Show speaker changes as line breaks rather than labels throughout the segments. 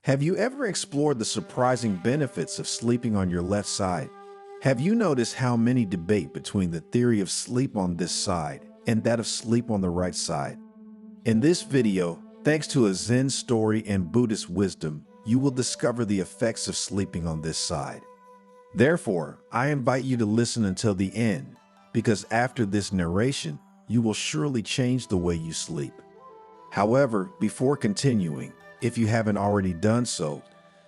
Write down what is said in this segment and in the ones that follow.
Have you ever explored the surprising benefits of sleeping on your left side? Have you noticed how many debate between the theory of sleep on this side and that of sleep on the right side? In this video, thanks to a Zen story and Buddhist wisdom, you will discover the effects of sleeping on this side. Therefore, I invite you to listen until the end, because after this narration, you will surely change the way you sleep. However, before continuing, if you haven't already done so,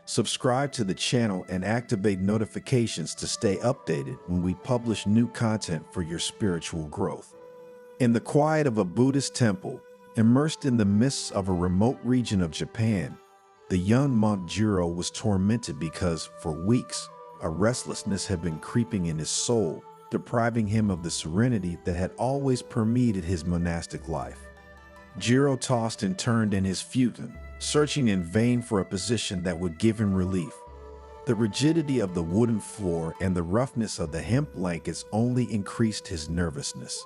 subscribe to the channel and activate notifications to stay updated when we publish new content for your spiritual growth. In the quiet of a Buddhist temple, immersed in the mists of a remote region of Japan, the young monk Jiro was tormented because, for weeks, a restlessness had been creeping in his soul, depriving him of the serenity that had always permeated his monastic life. Jiro tossed and turned in his futon, searching in vain for a position that would give him relief. The rigidity of the wooden floor and the roughness of the hemp blankets only increased his nervousness.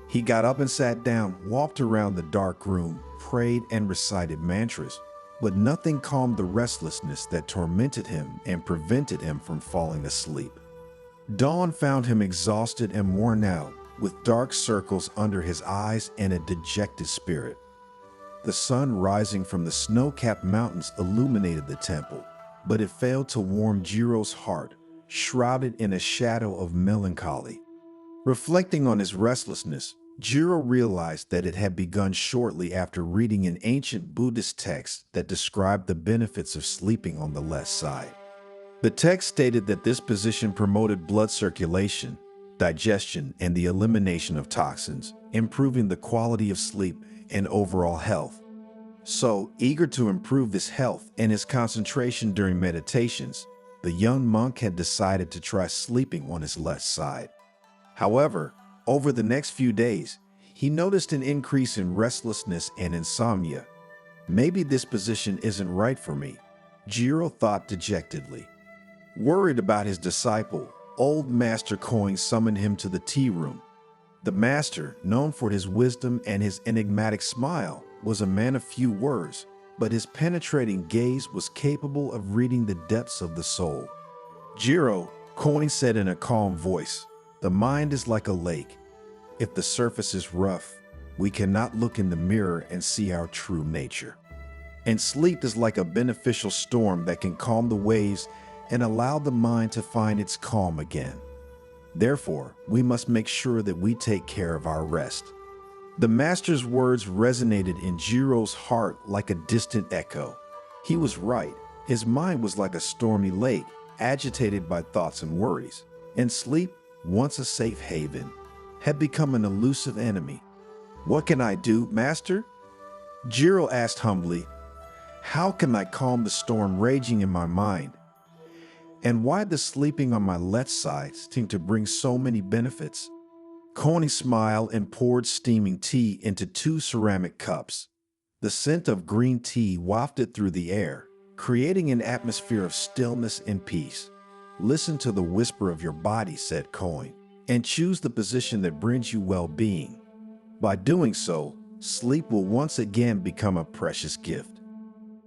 He got up and sat down, walked around the dark room, prayed and recited mantras, but nothing calmed the restlessness that tormented him and prevented him from falling asleep. Dawn found him exhausted and worn out, with dark circles under his eyes and a dejected spirit. The sun rising from the snow-capped mountains illuminated the temple, but it failed to warm Jiro's heart, shrouded in a shadow of melancholy. Reflecting on his restlessness, Jiro realized that it had begun shortly after reading an ancient Buddhist text that described the benefits of sleeping on the left side. The text stated that this position promoted blood circulation, digestion, and the elimination of toxins, improving the quality of sleep and overall health. So, eager to improve his health and his concentration during meditations, the young monk had decided to try sleeping on his left side. However, over the next few days, he noticed an increase in restlessness and insomnia. Maybe this position isn't right for me, Jiro thought dejectedly. Worried about his disciple, old Master Coin summoned him to the tea room. The master, known for his wisdom and his enigmatic smile, was a man of few words, but his penetrating gaze was capable of reading the depths of the soul. Jiro, Coin said in a calm voice, "The mind is like a lake. If the surface is rough, we cannot look in the mirror and see our true nature. And sleep is like a beneficial storm that can calm the waves and allow the mind to find its calm again. Therefore, we must make sure that we take care of our rest." The master's words resonated in Jiro's heart like a distant echo. He was right. His mind was like a stormy lake, agitated by thoughts and worries. And sleep, once a safe haven, had become an elusive enemy. "What can I do, master?" Jiro asked humbly. "How can I calm the storm raging in my mind? And why does sleeping on my left side seem to bring so many benefits?" Coney smiled and poured steaming tea into 2 ceramic cups. The scent of green tea wafted through the air, creating an atmosphere of stillness and peace. "Listen to the whisper of your body," said Coin, "and choose the position that brings you well-being. By doing so, sleep will once again become a precious gift."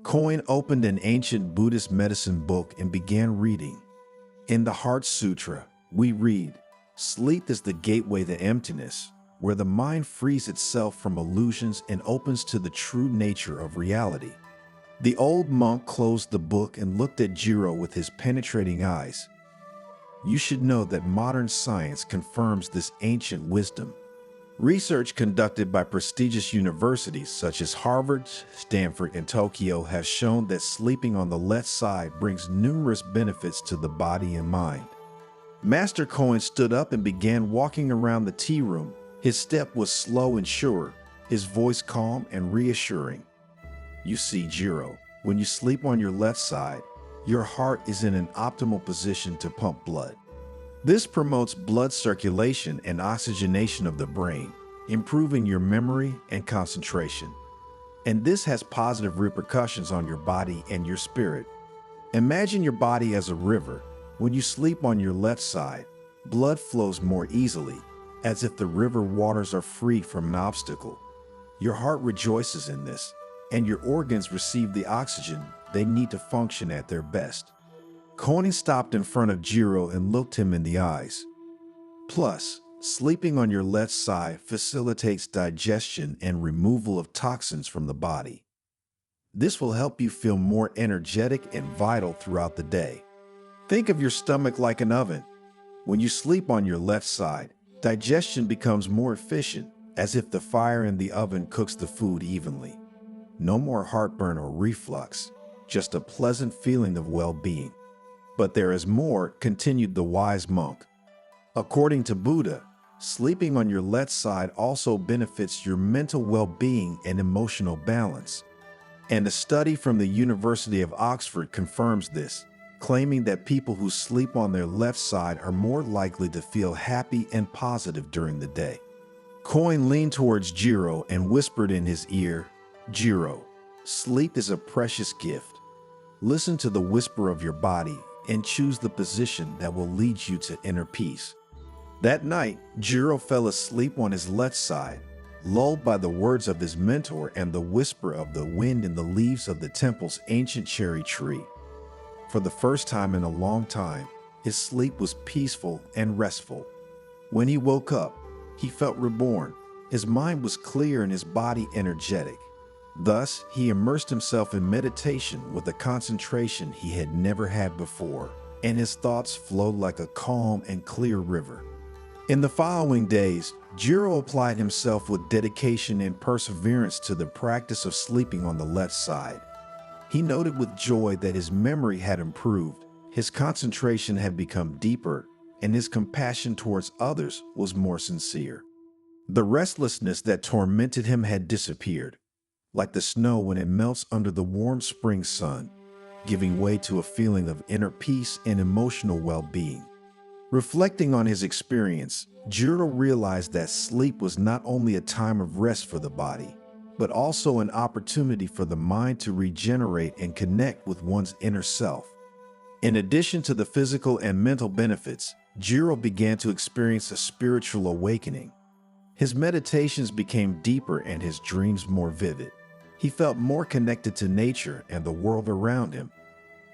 Coin opened an ancient Buddhist medicine book and began reading. In the Heart Sutra, we read, "Sleep is the gateway to emptiness, where the mind frees itself from illusions and opens to the true nature of reality." The old monk closed the book and looked at Jiro with his penetrating eyes. "You should know that modern science confirms this ancient wisdom. Research conducted by prestigious universities such as Harvard, Stanford, and Tokyo has shown that sleeping on the left side brings numerous benefits to the body and mind." Master Coin stood up and began walking around the tea room. His step was slow and sure, his voice calm and reassuring. "You see, Jiro, when you sleep on your left side, your heart is in an optimal position to pump blood. This promotes blood circulation and oxygenation of the brain, improving your memory and concentration. And this has positive repercussions on your body and your spirit. Imagine your body as a river. When you sleep on your left side, blood flows more easily, as if the river waters are free from an obstacle. Your heart rejoices in this, and your organs receive the oxygen, they need to function at their best. Coin stopped in front of Jiro and looked him in the eyes. Plus, sleeping on your left side facilitates digestion and removal of toxins from the body. This will help you feel more energetic and vital throughout the day. Think of your stomach like an oven. When you sleep on your left side, digestion becomes more efficient, as if the fire in the oven cooks the food evenly. No more heartburn or reflux, just a pleasant feeling of well-being. But there is more, continued the wise monk. According to Buddha, sleeping on your left side also benefits your mental well-being and emotional balance. And a study from the University of Oxford confirms this, claiming that people who sleep on their left side are more likely to feel happy and positive during the day. Coin leaned towards Jiro and whispered in his ear, "Jiro, sleep is a precious gift. Listen to the whisper of your body and choose the position that will lead you to inner peace." That night, Jiro fell asleep on his left side, lulled by the words of his mentor and the whisper of the wind in the leaves of the temple's ancient cherry tree. For the first time in a long time, his sleep was peaceful and restful. When he woke up, he felt reborn. His mind was clear and his body energetic. Thus, he immersed himself in meditation with a concentration he had never had before, and his thoughts flowed like a calm and clear river. In the following days, Jiro applied himself with dedication and perseverance to the practice of sleeping on the left side. He noted with joy that his memory had improved, his concentration had become deeper, and his compassion towards others was more sincere. The restlessness that tormented him had disappeared, like the snow when it melts under the warm spring sun, giving way to a feeling of inner peace and emotional well-being. Reflecting on his experience, Jiro realized that sleep was not only a time of rest for the body, but also an opportunity for the mind to regenerate and connect with one's inner self. In addition to the physical and mental benefits, Jiro began to experience a spiritual awakening. His meditations became deeper and his dreams more vivid. He felt more connected to nature and the world around him.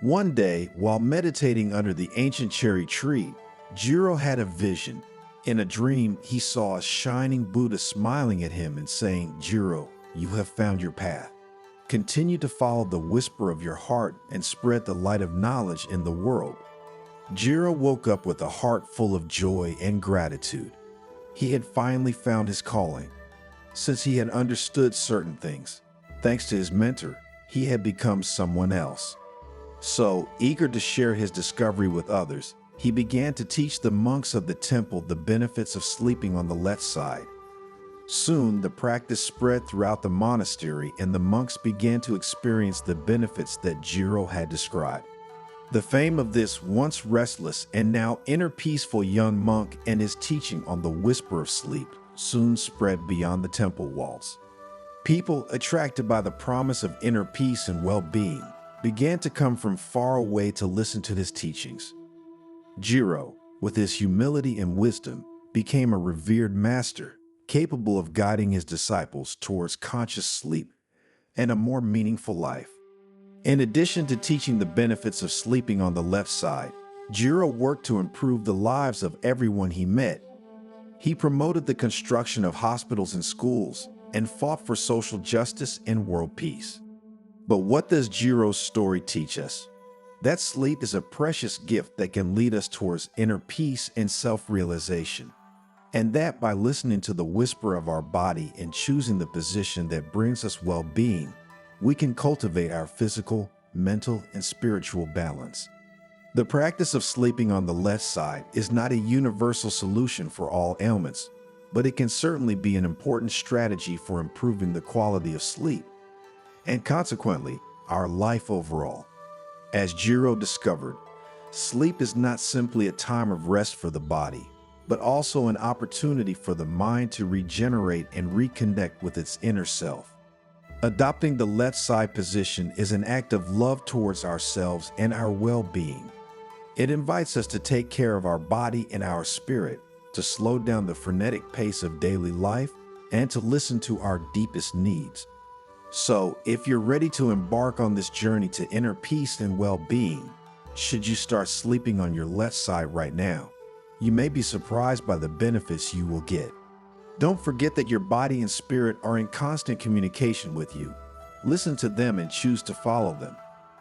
One day, while meditating under the ancient cherry tree, Jiro had a vision. In a dream, he saw a shining Buddha smiling at him and saying, "Jiro, you have found your path. Continue to follow the whisper of your heart and spread the light of knowledge in the world." Jiro woke up with a heart full of joy and gratitude. He had finally found his calling. Since he had understood certain things, thanks to his mentor, he had become someone else. So, eager to share his discovery with others, he began to teach the monks of the temple the benefits of sleeping on the left side. Soon, the practice spread throughout the monastery and the monks began to experience the benefits that Jiro had described. The fame of this once restless and now inner peaceful young monk and his teaching on the whisper of sleep soon spread beyond the temple walls. People, attracted by the promise of inner peace and well-being, began to come from far away to listen to his teachings. Jiro, with his humility and wisdom, became a revered master, capable of guiding his disciples towards conscious sleep and a more meaningful life. In addition to teaching the benefits of sleeping on the left side, Jiro worked to improve the lives of everyone he met. He promoted the construction of hospitals and schools and fought for social justice and world peace. But what does Jiro's story teach us? That sleep is a precious gift that can lead us towards inner peace and self-realization. And that by listening to the whisper of our body and choosing the position that brings us well-being, we can cultivate our physical, mental, and spiritual balance. The practice of sleeping on the left side is not a universal solution for all ailments, but it can certainly be an important strategy for improving the quality of sleep, and consequently, our life overall. As Jiro discovered, sleep is not simply a time of rest for the body, but also an opportunity for the mind to regenerate and reconnect with its inner self. Adopting the left side position is an act of love towards ourselves and our well-being. It invites us to take care of our body and our spirit, to slow down the frenetic pace of daily life, and to listen to our deepest needs. So, if you're ready to embark on this journey to inner peace and well-being, should you start sleeping on your left side right now? You may be surprised by the benefits you will get. Don't forget that your body and spirit are in constant communication with you. Listen to them and choose to follow them.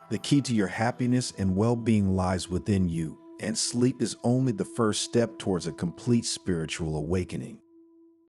The key to your happiness and well-being lies within you, and sleep is only the first step towards a complete spiritual awakening.